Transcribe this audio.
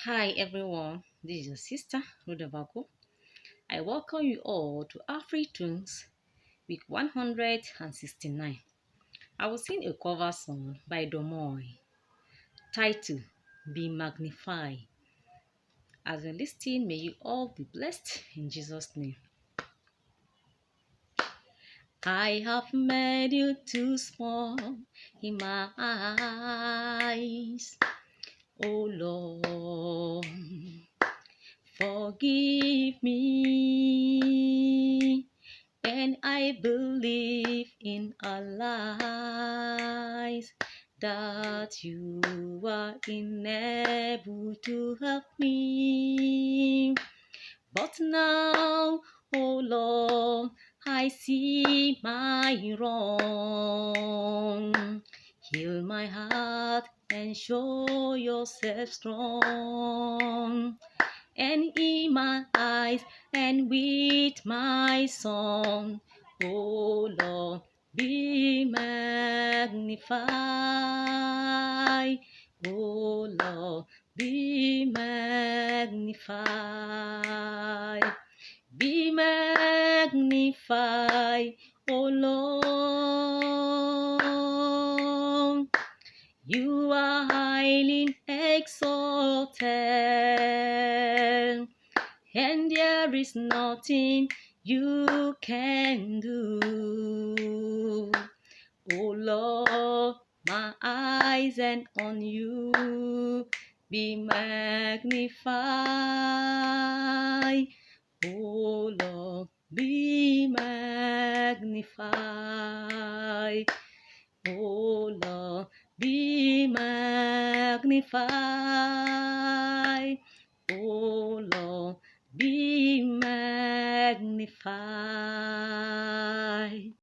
Hi everyone, this is your sister Rudabago. I welcome you all to Afri Tunes week 169. I will sing a cover song by Domoy titled Be Magnified. As you listen, may you all be blessed in Jesus' name. I have made you too small in my eyes, oh Lord. Forgive me, and I believe in our lives that you are able to help me. But now, oh Lord, I see my wrong. Heal my heart and show yourself strong. And in my eyes and with my song, oh Lord, be magnified. Oh Lord, be magnified. Be magnified, oh Lord. You are highly exalted, and there is nothing you can do. Oh Lord, my eyes and on you be magnified. Oh Lord, be magnified. Oh Lord, be magnified. Oh Lord, be magnified.